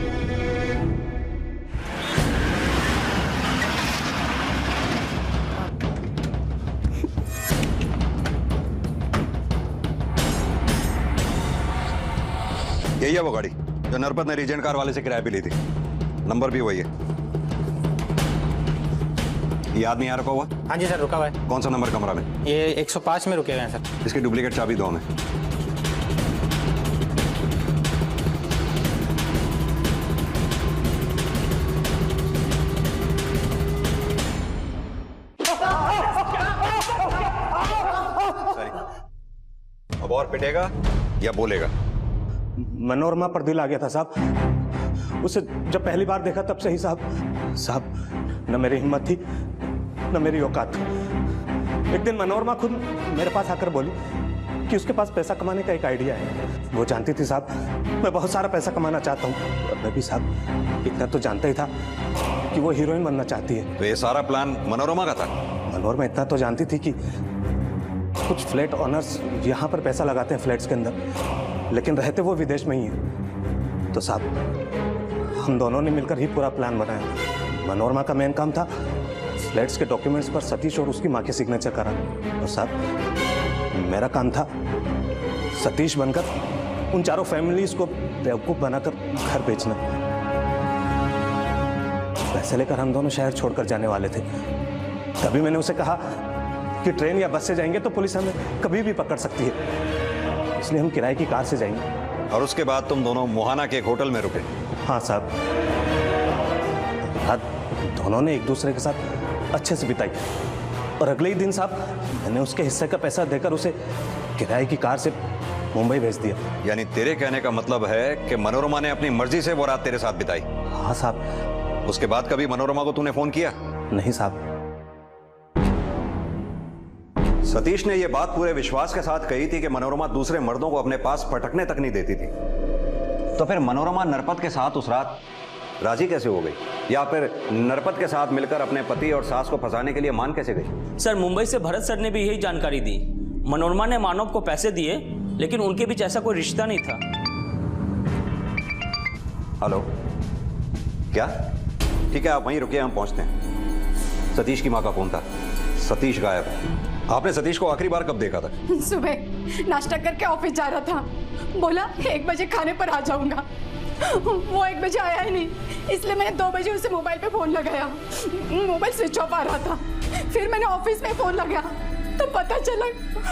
यही है वो गाड़ी जो नरपत ने रीजेंट कार वाले से किराए पे ली थी। नंबर भी वही है। ये आदमी यहाँ रुका हुआ? हाँ जी सर, रुका हुआ है। कौन सा नंबर कमरा में? ये 105 में रुके हुए हैं सर। इसकी डुप्लीकेट चाबी दो हमें। अब और पिटेगा या बोलेगा? मनोरमा पर दिल आ गया था साहब। उसे जब पहली बार देखा तब से ही साहब न मेरी हिम्मत थी न मेरी औकात। एक दिन मनोरमा खुद मेरे पास आकर बोली कि उसके पास पैसा कमाने का एक आइडिया है। वो जानती थी साहब मैं बहुत सारा पैसा कमाना चाहता हूँ और मैं भी साहब इतना तो जानता ही था कि वो हीरोइन बनना चाहती है। तो ये सारा प्लान मनोरमा का था? मनोरमा इतना तो जानती थी कि कुछ फ्लैट ऑनर्स यहाँ पर पैसा लगाते हैं फ्लैट्स के अंदर, लेकिन रहते वो विदेश में ही है। तो साहब हम दोनों ने मिलकर ही पूरा प्लान बनाया। मनोरमा का मेन काम था फ्लैट्स के डॉक्यूमेंट्स पर सतीश और उसकी माँ के सिग्नेचर कराना, और साहब मेरा काम था सतीश बनकर उन चारों फैमिलीज को बेवकूफ बनाकर घर बेचना। पैसे लेकर हम दोनों शहर छोड़कर जाने वाले थे। तभी मैंने उसे कहा कि ट्रेन या बस से जाएंगे तो पुलिस हमें कभी भी पकड़ सकती है, इसलिए हम किराए की कार से जाएंगे। और उसके बाद तुम दोनों मोहाना के एक होटल में रुके? हाँ साहब, रात दोनों ने एक दूसरे के साथ अच्छे से बिताई और अगले ही दिन साहब मैंने उसके हिस्से का पैसा देकर उसे किराए की कार से मुंबई भेज दिया। यानी तेरे कहने का मतलब है कि मनोरमा ने अपनी मर्जी से वो रात तेरे साथ बिताई? हाँ साहब। उसके बाद कभी मनोरमा को तूने फोन किया? नहीं साहब। सतीश ने यह बात पूरे विश्वास के साथ कही थी कि मनोरमा दूसरे मर्दों को अपने पास पटकने तक नहीं देती थी। तो फिर मनोरमा नरपत के साथ उस रात राजी कैसे हो गई? या फिर नरपत के साथ मिलकर अपने पति और सास को फंसाने के लिए मान कैसे गई? सर मुंबई से भरत सर ने भी यही जानकारी दी। मनोरमा ने मानव को पैसे दिए, लेकिन उनके बीच ऐसा कोई रिश्ता नहीं था। हेलो, क्या? ठीक है, आप वहीं रुकिए, हम पहुंचते हैं। सतीश की मां का फोन था। सतीश गायब है। आपने सतीश को आखिरी बार कब देखा था? सुबह नाश्ता करके ऑफिस जा रहा था, बोला 1 बजे खाने पर आ जाऊंगा। वो 1 बजे आया ही नहीं, इसलिए मैंने 2 बजे उसे मोबाइल पे फोन लगाया। मोबाइल स्विच ऑफ आ रहा था। फिर मैंने ऑफिस में फोन लगाया तो पता चला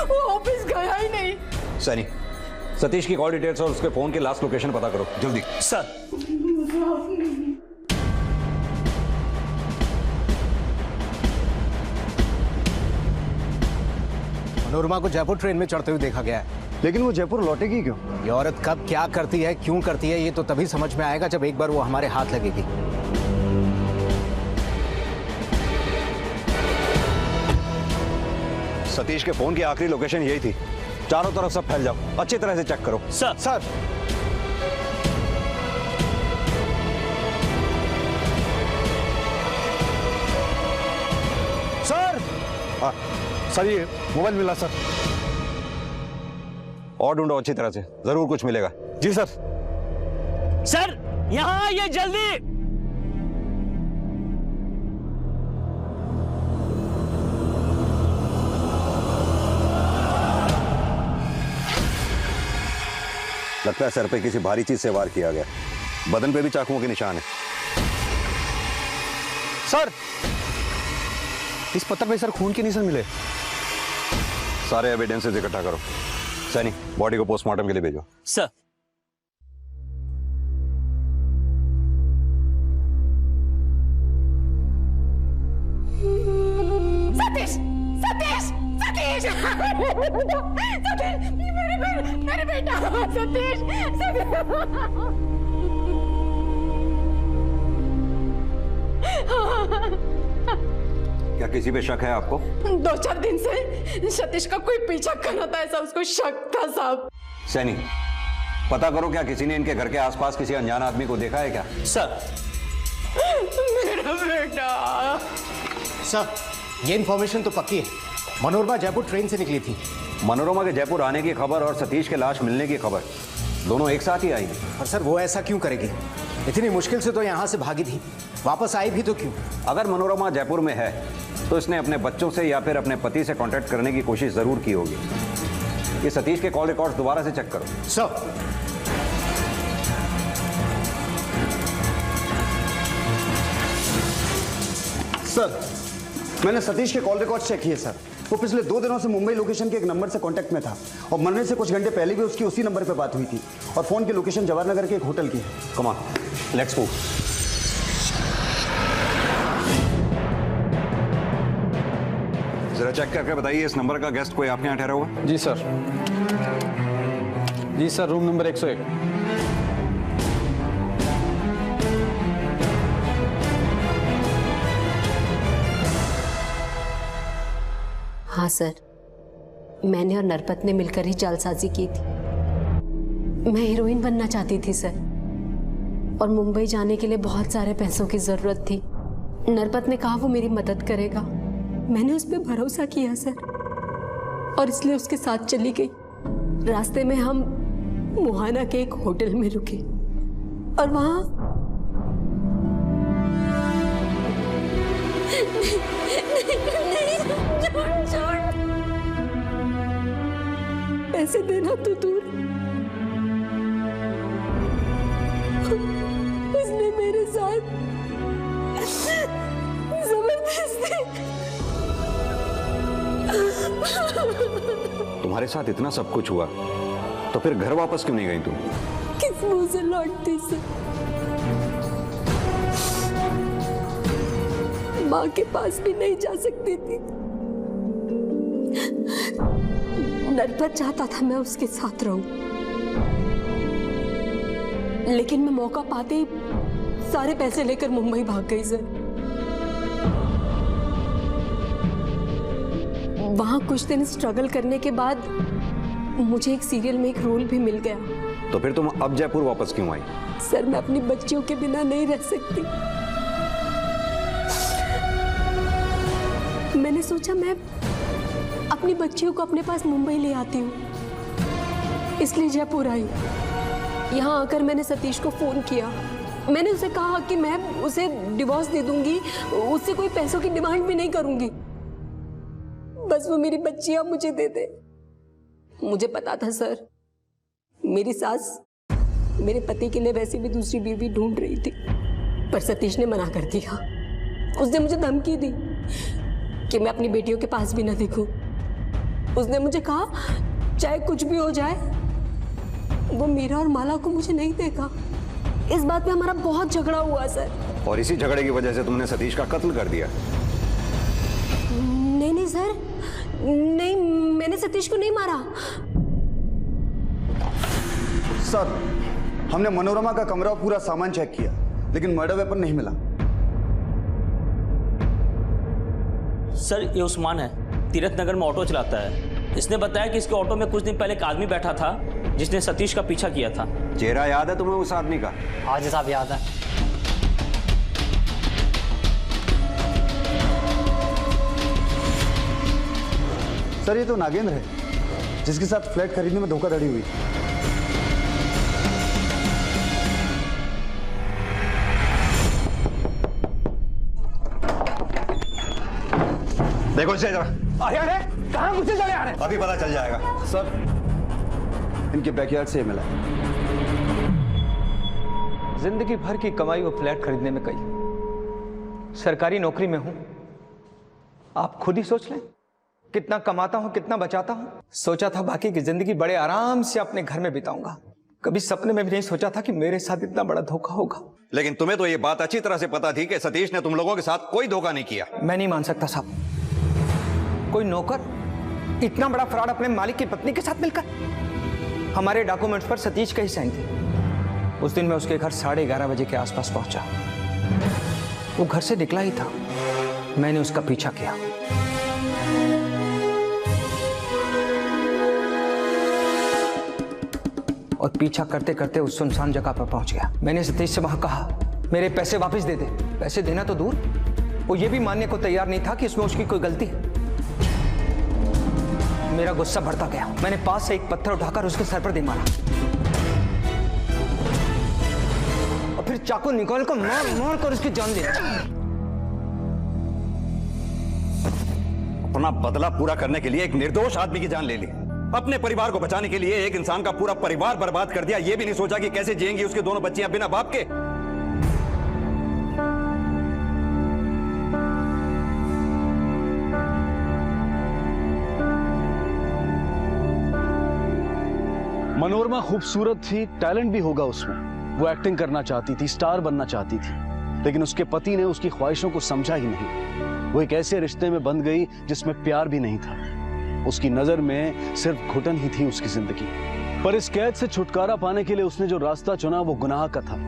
वो ऑफिस गया ही नहीं। सैनी, सतीश की कॉल डिटेल्स और उसके फोन की लास्ट लोकेशन पता करो जल्दी। सर। मनोरमा को जयपुर ट्रेन में चढ़ते हुए देखा गया है। लेकिन वो जयपुर लौटेगी क्यों? ये औरत कब क्या करती है, क्यों करती है, ये तो तभी समझ में आएगा जब एक बार वो हमारे हाथ लगेगी। सतीश के फोन की आखिरी लोकेशन यही थी। चारों तरफ सब फैल जाओ, अच्छी तरह से चेक करो। सर। सर। सर। सर ये मोबाइल मिला सर। और ढूंढो अच्छी तरह से, जरूर कुछ मिलेगा। जी सर। सर यहाँ आइए जल्दी। लगता है सर पे किसी भारी चीज से वार किया गया। बदन पे भी चाकुओं के निशान है। सर, इस पत्थर पे सर खून के निशान मिले। सारे एविडेंसेस इकट्ठा करो। सैनी, बॉडी को पोस्टमार्टम के लिए भेजो। सर। सतीश, सतीश, सतीश, सतीश, मेरे बेटा, सतीश, क्या किसी पे शक है आपको? 2-4 दिन से सतीश का कोई पीछा कर रहा था, ऐसा उसको शक था साहब। सैनी, पता करो क्या किसी ने इनके घर के आसपास किसी अनजान आदमी को देखा है क्या? सर। मेरा बेटा। सर, ये इन्फॉर्मेशन तो पक्की है। मनोरमा जयपुर ट्रेन से निकली थी। मनोरमा के जयपुर आने की खबर और सतीश के लाश मिलने की खबर दोनों एक साथ ही आई। और सर वो ऐसा क्यों करेगी? इतनी मुश्किल से तो यहाँ से भागी थी, वापस आई भी तो क्यों? अगर मनोरमा जयपुर में है तो इसने अपने बच्चों से या फिर अपने पति से कांटेक्ट करने की कोशिश जरूर की होगी। ये सतीश के कॉल रिकॉर्ड्स दोबारा से चेक करो। सर। सर, मैंने सतीश के कॉल रिकॉर्ड चेक किए सर। वो पिछले 2 दिनों से मुंबई लोकेशन के एक नंबर से कांटेक्ट में था और मरने से कुछ घंटे पहले भी उसकी उसी नंबर पे बात हुई थी और फोन की लोकेशन जवाहर नगर के एक होटल की है। Come on, let's move. जरा चेक करके बताइए इस नंबर का गेस्ट कोई आपके यहाँ ठहरा हुआ? जी सर। जी सर, रूम नंबर 101। हाँ सर, मैंने और नरपत ने मिलकर ही जालसाजी की थी। मैं हीरोइन बनना चाहती थी सर, और मुंबई जाने के लिए बहुत सारे पैसों की जरूरत थी। नरपत ने कहा वो मेरी मदद करेगा। मैंने उस पर भरोसा किया सर, और इसलिए उसके साथ चली गई। रास्ते में हम मुहाना के एक होटल में रुके और वहां पैसे देना तो दूर, उसने मेरे साथ जबरदस्ती। तुम्हारे साथ इतना सब कुछ हुआ तो फिर घर वापस क्यों नहीं गई तुम? किस मुंह से लौटती सर? माँ के पास भी नहीं जा सकती थी। नरपत चाहता था मैं उसके साथ रहूं, लेकिन मैं मौका पाते ही सारे पैसे लेकर मुंबई भाग गई सर। वहां कुछ दिन स्ट्रगल करने के बाद मुझे एक सीरियल में एक रोल भी मिल गया। तो फिर तुम अब जयपुर वापस क्यों आई? सर, मैं अपनी बच्चियों के बिना नहीं रह सकती। मैंने सोचा मैं अपनी बच्चियों को अपने पास मुंबई ले आती हूँ, इसलिए जयपुर आई। यहाँ आकर मैंने सतीश को फ़ोन किया। मैंने उसे कहा कि मैं उसे डिवोर्स दे दूंगी, उससे कोई पैसों की डिमांड भी नहीं करूंगी, बस वो मेरी बच्चियां मुझे दे दे। मुझे पता था सर, मेरी सास मेरे पति के लिए वैसे भी दूसरी बीवी ढूंढ रही थी, पर सतीश ने मना कर दिया। उसने मुझे धमकी दी कि मैं अपनी बेटियों के पास भी न दिखूं। उसने मुझे कहा चाहे कुछ भी हो जाए, वो मीरा और माला को मुझे नहीं देगा। इस बात पे हमारा बहुत झगड़ा हुआ सर। और इसी झगड़े की वजह से तुमने सतीश का कत्ल कर दिया? नहीं सर, नहीं, मैंने सतीश को नहीं मारा। सर, हमने मनोरमा का कमरा और पूरा सामान चेक किया, लेकिन मर्डर वेपन नहीं मिला। सर, ये उस्मान है, तीरथ नगर में ऑटो चलाता है। इसने बताया कि इसके ऑटो में कुछ दिन पहले एक आदमी बैठा था जिसने सतीश का पीछा किया था। चेहरा याद है तुम्हें उस आदमी का? हाँ जी साहब, याद है। सर, ये तो नागेंद्र है, जिसके साथ फ्लैट खरीदने में धोखाधड़ी हुई। देखो इसे जरा। अरे कहाँ मुझसे चले आ रहे? अभी पता चल जाएगा। सर, इनके बैकयार्ड से मिला। जिंदगी भर की कमाई वो फ्लैट खरीदने में गई। सरकारी नौकरी में हूं, आप खुद ही सोच लें कितना कमाता हूं, कितना बचाता हूं। सोचा था बाकी की जिंदगी बड़े आराम से अपने घर में बिताऊंगा, कभी सपने में भी नहीं सोचा था कि मेरे साथ इतना बड़ा धोखा होगा। लेकिन तुम्हें तो ये बात अच्छी तरह से पता थी कि सतीश ने तुम लोगों के साथ कोई धोखा नहीं किया। मैं नहीं मान सकता साहब, कोई नौकर इतना बड़ा फ्रॉड अपने मालिक की पत्नी के साथ मिलकर। हमारे डॉक्यूमेंट्स पर सतीश का ही साइन थे। उस दिन मैं उसके घर 11:30 बजे के आसपास पहुंचा। वो घर से निकला ही था, मैंने उसका पीछा किया। और पीछा करते करते उस सुनसान जगह पर पहुंच गया। मैंने सतीश से वहां कहा मेरे पैसे वापस दे दे। पैसे देना तो दूर, वो ये भी मानने को तैयार नहीं था कि इसमें उसकी कोई गलती है। मेरा गुस्सा बढ़ता गया। मैंने पास से एक पत्थर उठाकर उसके सर पर दे मारा और फिर चाकू निकाल कर मार कर उसकी जान ली। अपना बदला पूरा करने के लिए एक निर्दोष आदमी की जान ले ली। अपने परिवार को बचाने के लिए एक इंसान का पूरा परिवार बर्बाद कर दिया। ये भी नहीं सोचा कि कैसे जिएंगी उसके दोनों बच्चियां बिना बाप के। मनोरमा खूबसूरत थी, टैलेंट भी होगा उसमें। वो एक्टिंग करना चाहती थी, स्टार बनना चाहती थी, लेकिन उसके पति ने उसकी ख्वाहिशों को समझा ही नहीं। वो एक ऐसे रिश्ते में बंध गई जिसमें प्यार भी नहीं था। उसकी नजर में सिर्फ घुटन ही थी उसकी जिंदगी। पर इस कैद से छुटकारा पाने के लिए उसने जो रास्ता चुना वो गुनाह का था।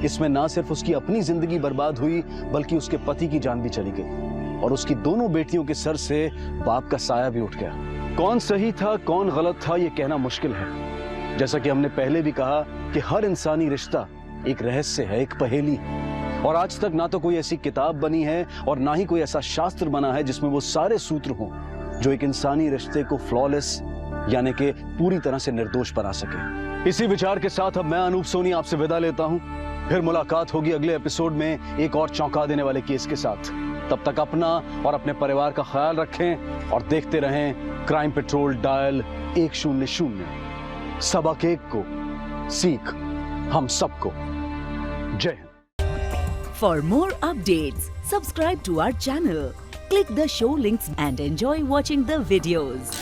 इसमें ना सिर्फ उसकी अपनी जिंदगी बर्बाद हुई, बल्कि उसके पति की जान भी चली गई और उसकी दोनों बेटियों के सर से बाप का साया भी उठ गया। कौन सही था कौन गलत था ये कहना मुश्किल है। जैसा कि हमने पहले भी कहा कि हर इंसानी रिश्ता एक रहस्य है, एक पहेली है। और आज तक ना तो कोई ऐसी किताब बनी है और ना ही कोई ऐसा शास्त्र बना है जिसमें वो सारे सूत्र हों जो एक इंसानी रिश्ते को फ्लॉलेस यानी कि पूरी तरह से निर्दोष बना सके। इसी विचार के साथ अब मैं अनूप सोनी आपसे विदा लेता हूं। फिर मुलाकात होगी अगले एपिसोड में एक और चौंका देने वाले केस के साथ। तब तक अपना और अपने परिवार का ख्याल रखें और देखते रहें क्राइम पेट्रोल डायल 100। सबक एक को सीख हम सबको। जय Hind. For more updates, subscribe to our channel, click the show links and enjoy watching the videos.